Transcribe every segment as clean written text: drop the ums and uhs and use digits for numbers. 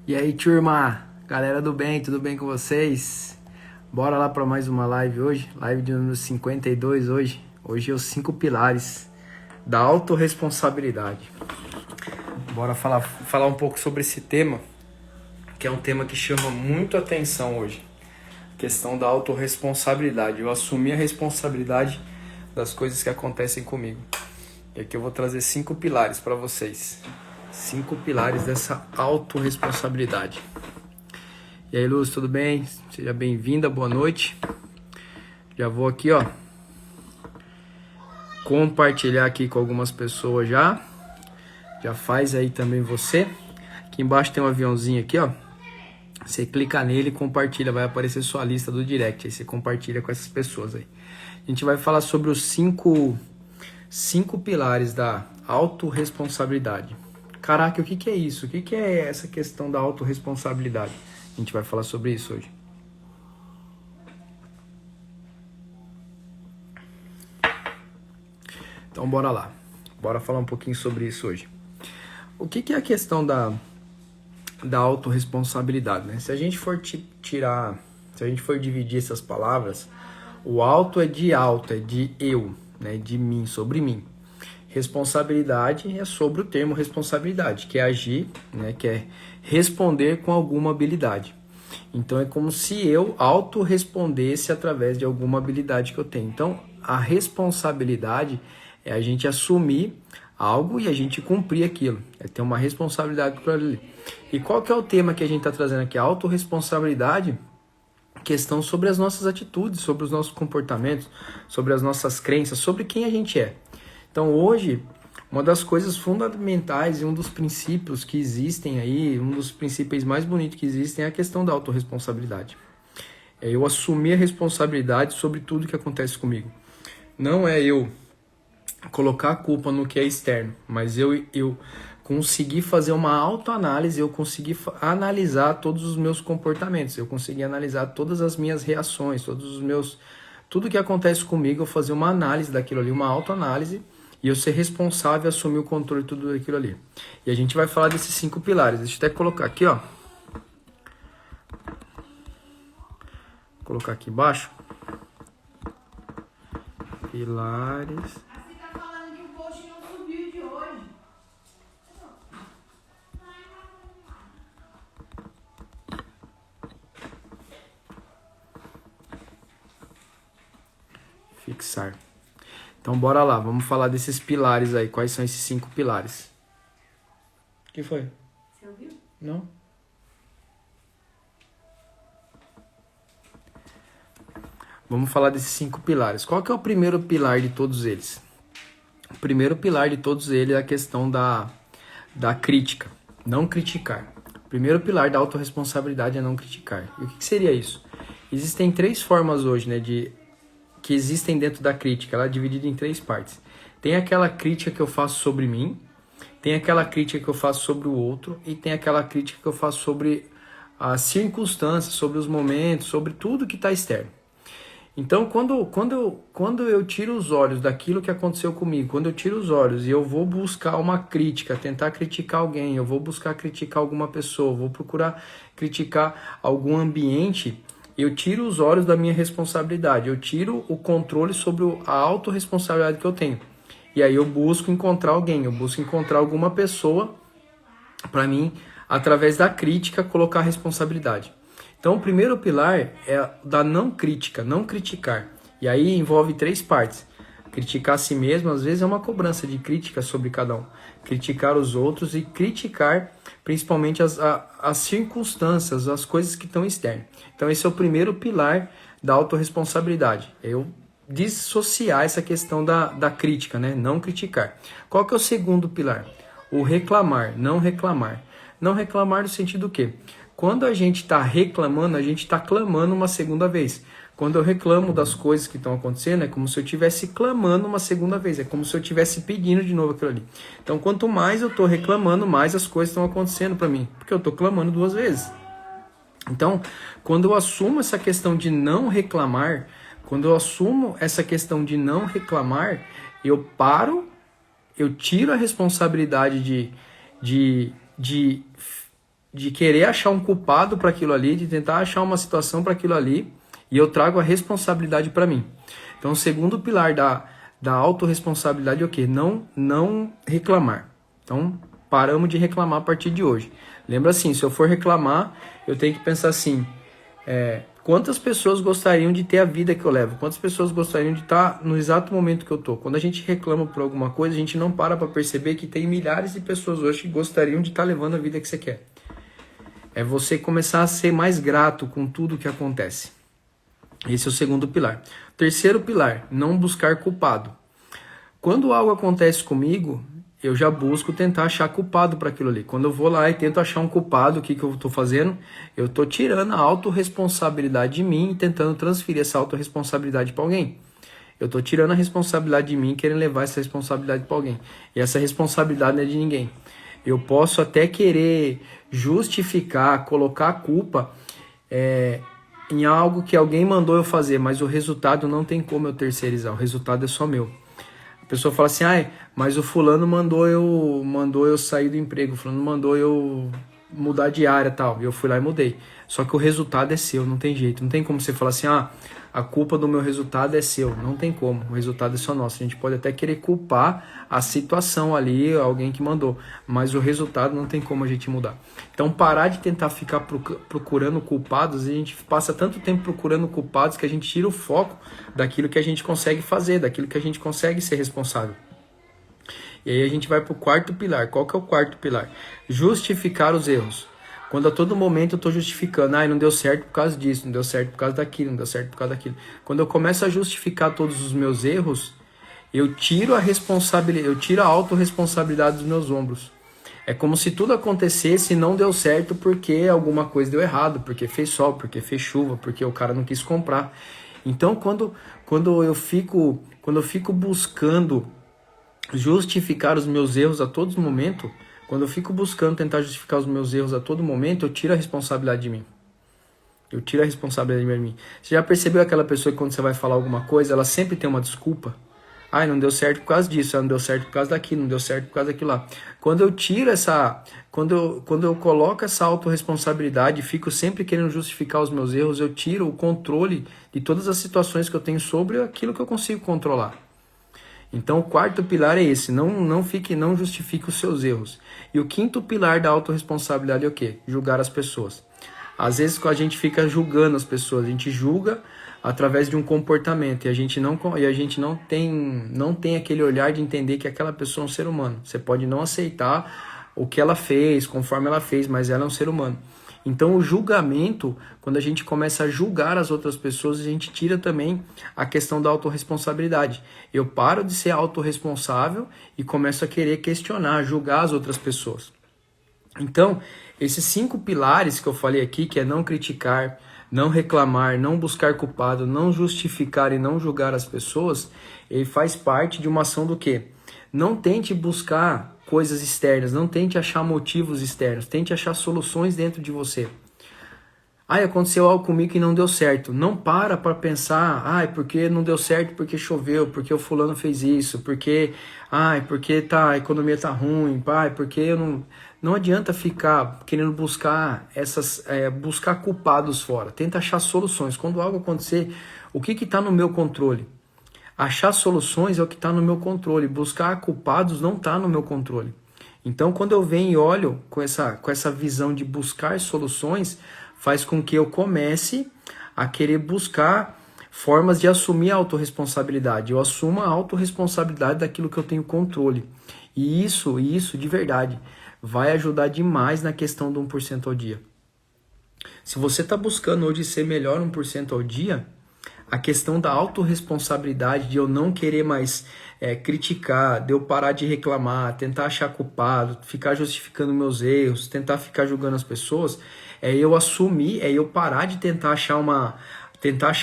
E aí, turma? Galera do bem, tudo bem com vocês? Bora lá para mais uma live hoje, live de número 52 hoje. Hoje é os 5 pilares da autorresponsabilidade. Bora falar um pouco sobre esse tema, que é um tema que chama muito atenção hoje. Questão da autorresponsabilidade. Eu assumi a responsabilidade das coisas que acontecem comigo. E aqui eu vou trazer 5 pilares para vocês. 5 pilares dessa autorresponsabilidade. E aí, Luz, tudo bem? Seja bem-vinda, boa noite. Já vou aqui, ó, compartilhar aqui com algumas pessoas já. Já faz aí também você. Aqui embaixo tem um aviãozinho aqui, ó. Você clica nele e compartilha, vai aparecer sua lista do direct. Aí você compartilha com essas pessoas aí. A gente vai falar sobre os 5 pilares da autorresponsabilidade. Caraca, o que é isso? O que é essa questão da autorresponsabilidade? A gente vai falar sobre isso hoje. Então bora lá. Bora falar um pouquinho sobre isso hoje. O que é a questão da autorresponsabilidade, né? Se a gente for se a gente for dividir essas palavras, o auto é de eu, né? De mim, sobre mim. Responsabilidade é sobre o termo responsabilidade, que é agir, né? Que é responder com alguma habilidade. Então é como se eu autorrespondesse através de alguma habilidade que eu tenho. Então a responsabilidade é a gente assumir algo e a gente cumprir aquilo. É ter uma responsabilidade por ali. E qual que é o tema que a gente está trazendo aqui? A autorresponsabilidade, questão sobre as nossas atitudes, sobre os nossos comportamentos, sobre as nossas crenças, sobre quem a gente é. Então hoje, uma das coisas fundamentais e um dos princípios que existem aí, um dos princípios mais bonitos que existem é a questão da autorresponsabilidade. É eu assumir a responsabilidade sobre tudo que acontece comigo. Não é eu colocar a culpa no que é externo, mas eu conseguir fazer uma autoanálise, eu conseguir analisar todos os meus comportamentos, eu conseguir analisar todas as minhas reações, tudo que acontece comigo, eu fazer uma análise daquilo ali, uma autoanálise, e eu ser responsável, assumir o controle de tudo aquilo ali. E a gente vai falar desses 5 pilares. Deixa eu até colocar aqui, ó. Vou colocar aqui embaixo. Pilares. Você tá falando que o post não subiu de hoje. Fixar. Então bora lá, vamos falar desses pilares aí. Quais são esses 5 pilares? O que foi? Você ouviu? Não? Vamos falar desses 5 pilares. Qual que é o primeiro pilar de todos eles? O primeiro pilar de todos eles é a questão da crítica. Não criticar. O primeiro pilar da autorresponsabilidade é não criticar. E o que seria isso? Existem 3 formas hoje, né, que existem dentro da crítica. Ela é dividida em 3 partes. Tem aquela crítica que eu faço sobre mim, tem aquela crítica que eu faço sobre o outro e tem aquela crítica que eu faço sobre as circunstâncias, sobre os momentos, sobre tudo que está externo. Então, quando eu tiro os olhos daquilo que aconteceu comigo, quando eu tiro os olhos e eu vou buscar uma crítica, tentar criticar alguém, eu vou buscar criticar alguma pessoa, vou procurar criticar algum ambiente, eu tiro os olhos da minha responsabilidade, eu tiro o controle sobre a autorresponsabilidade que eu tenho. E aí eu busco encontrar alguém, eu busco encontrar alguma pessoa para mim, através da crítica, colocar a responsabilidade. Então, o primeiro pilar é da não crítica, não criticar. E aí envolve 3 partes. Criticar a si mesmo, às vezes, é uma cobrança de crítica sobre cada um. Criticar os outros e criticar, principalmente, as circunstâncias, as coisas que estão externas. Então, esse é o primeiro pilar da autorresponsabilidade. Eu dissociar essa questão da crítica, né? Não criticar. Qual que é o segundo pilar? O reclamar, não reclamar. Não reclamar no sentido do quê? Quando a gente está reclamando, a gente está clamando uma segunda vez. Quando eu reclamo das coisas que estão acontecendo, é como se eu estivesse clamando uma segunda vez. É como se eu estivesse pedindo de novo aquilo ali. Então, quanto mais eu estou reclamando, mais as coisas estão acontecendo para mim. Porque eu estou clamando 2 vezes. Então, quando eu assumo essa questão de não reclamar, eu eu tiro a responsabilidade de de querer achar um culpado para aquilo ali, de tentar achar uma situação para aquilo ali, e eu trago a responsabilidade para mim. Então, o segundo pilar da autorresponsabilidade é o quê? Não reclamar. Então, paramos de reclamar a partir de hoje. Lembra assim, se eu for reclamar, eu tenho que pensar assim, quantas pessoas gostariam de ter a vida que eu levo? Quantas pessoas gostariam de estar no exato momento que eu estou? Quando a gente reclama por alguma coisa, a gente não para perceber que tem milhares de pessoas hoje que gostariam de estar levando a vida que você quer. É você começar a ser mais grato com tudo que acontece. Esse é o segundo pilar. Terceiro pilar, não buscar culpado. Quando algo acontece comigo, eu já busco tentar achar culpado para aquilo ali. Quando eu vou lá e tento achar um culpado, o que eu estou fazendo? Eu estou tirando a autorresponsabilidade de mim e tentando transferir essa autorresponsabilidade para alguém. Eu estou tirando a responsabilidade de mim e querendo levar essa responsabilidade para alguém. E essa responsabilidade não é de ninguém. Eu posso até querer justificar, colocar a culpa em algo que alguém mandou eu fazer, mas o resultado não tem como eu terceirizar, o resultado é só meu. A pessoa fala assim, mas o fulano mandou eu sair do emprego, o fulano mandou eu mudar de área e tal, e eu fui lá e mudei. Só que o resultado é seu, não tem jeito, não tem como você falar assim, a culpa do meu resultado é seu, não tem como, o resultado é só nosso. A gente pode até querer culpar a situação ali, alguém que mandou, mas o resultado não tem como a gente mudar. Então parar de tentar ficar procurando culpados, a gente passa tanto tempo procurando culpados que a gente tira o foco daquilo que a gente consegue fazer, daquilo que a gente consegue ser responsável. E aí a gente vai para o quarto pilar. Qual que é o quarto pilar? Justificar os erros. Quando a todo momento eu estou justificando, não deu certo por causa disso, não deu certo por causa daquilo, não deu certo por causa daquilo. Quando eu começo a justificar todos os meus erros, eu tiro a responsabilidade, eu tiro a autorresponsabilidade dos meus ombros. É como se tudo acontecesse e não deu certo porque alguma coisa deu errado, porque fez sol, porque fez chuva, porque o cara não quis comprar. Então, quando eu fico buscando justificar os meus erros a todo momento, quando eu fico buscando tentar justificar os meus erros a todo momento, eu tiro a responsabilidade de mim. Eu tiro a responsabilidade de mim. Você já percebeu aquela pessoa que quando você vai falar alguma coisa, ela sempre tem uma desculpa? Não deu certo por causa disso, não deu certo por causa daquilo, não deu certo por causa daquilo lá. Quando eu tiro quando eu coloco essa autorresponsabilidade e fico sempre querendo justificar os meus erros, eu tiro o controle de todas as situações que eu tenho sobre aquilo que eu consigo controlar. Então o quarto pilar é esse, não justifique os seus erros. E o quinto pilar da autorresponsabilidade é o quê? Julgar as pessoas. Às vezes a gente fica julgando as pessoas, a gente julga através de um comportamento e a gente não tem aquele olhar de entender que aquela pessoa é um ser humano. Você pode não aceitar o que ela fez, conforme ela fez, mas ela é um ser humano. Então o julgamento, quando a gente começa a julgar as outras pessoas, a gente tira também a questão da autorresponsabilidade. Eu paro de ser autorresponsável e começo a querer questionar, julgar as outras pessoas. Então, esses 5 pilares que eu falei aqui, que é não criticar, não reclamar, não buscar culpado, não justificar e não julgar as pessoas, ele faz parte de uma ação do quê? Não tente buscar coisas externas, não tente achar motivos externos, tente achar soluções dentro de você. Aconteceu algo comigo que não deu certo. Não para pensar, porque não deu certo, porque choveu, porque o fulano fez isso, porque a economia tá ruim, porque eu não... Não adianta ficar querendo buscar buscar culpados fora. Tenta achar soluções. Quando algo acontecer, o que está no meu controle? Achar soluções é o que está no meu controle. Buscar culpados não está no meu controle. Então, quando eu venho e olho com essa visão de buscar soluções, faz com que eu comece a querer buscar formas de assumir a autorresponsabilidade. Eu assumo a autorresponsabilidade daquilo que eu tenho controle. E isso de verdade, vai ajudar demais na questão do 1% ao dia. Se você está buscando hoje ser melhor 1% ao dia, a questão da autorresponsabilidade, de eu não querer mais criticar, de eu parar de reclamar, tentar achar culpado, ficar justificando meus erros, tentar ficar julgando as pessoas, é eu assumir, é eu parar de tentar achar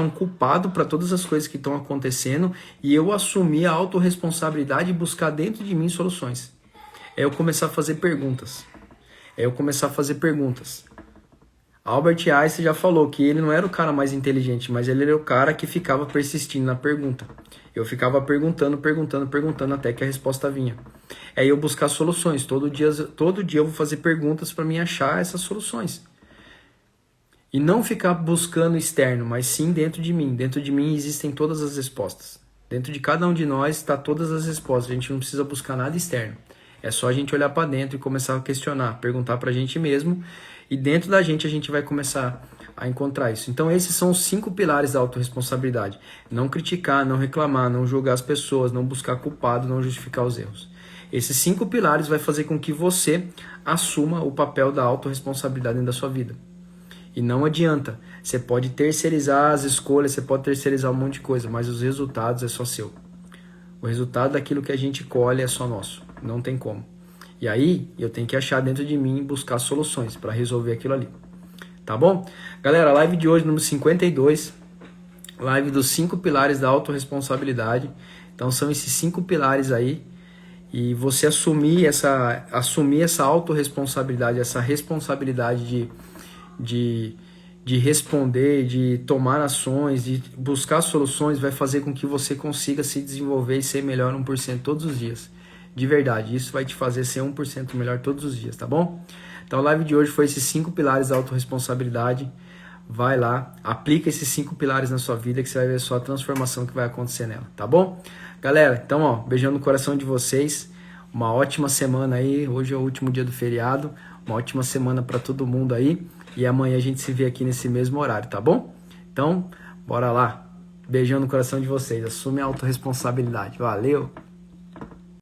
um culpado para todas as coisas que estão acontecendo e eu assumir a autorresponsabilidade e buscar dentro de mim soluções. É eu começar a fazer perguntas. Albert Einstein já falou que ele não era o cara mais inteligente, mas ele era o cara que ficava persistindo na pergunta. Eu ficava perguntando até que a resposta vinha. É eu buscar soluções. Todo dia eu vou fazer perguntas para mim achar essas soluções. E não ficar buscando externo, mas sim dentro de mim. Dentro de mim existem todas as respostas. Dentro de cada um de nós está todas as respostas. A gente não precisa buscar nada externo. É só a gente olhar para dentro e começar a questionar, perguntar para a gente mesmo. E dentro da gente a gente vai começar a encontrar isso. Então esses são os 5 pilares da autorresponsabilidade. Não criticar, não reclamar, não julgar as pessoas, não buscar culpado, não justificar os erros. Esses 5 pilares vai fazer com que você assuma o papel da autorresponsabilidade dentro da sua vida. E não adianta. Você pode terceirizar as escolhas, você pode terceirizar um monte de coisa, mas os resultados é só seu. O resultado daquilo que a gente colhe é só nosso. Não tem como. E aí, eu tenho que achar dentro de mim e buscar soluções para resolver aquilo ali. Tá bom? Galera, a live de hoje, número 52. Live dos 5 pilares da autorresponsabilidade. Então, são esses 5 pilares aí. E você assumir essa autorresponsabilidade, essa responsabilidade de responder, de tomar ações, de buscar soluções, vai fazer com que você consiga se desenvolver e ser melhor 1% todos os dias. De verdade, isso vai te fazer ser 1% melhor todos os dias, tá bom? Então a live de hoje foi esses 5 pilares da autorresponsabilidade. Vai lá, aplica esses 5 pilares na sua vida que você vai ver só a transformação que vai acontecer nela, tá bom? Galera, então ó, beijão no coração de vocês. Uma ótima semana aí, hoje é o último dia do feriado. Uma ótima semana para todo mundo aí. E amanhã a gente se vê aqui nesse mesmo horário, tá bom? Então, bora lá. Beijão no coração de vocês. Assume a autorresponsabilidade. Valeu!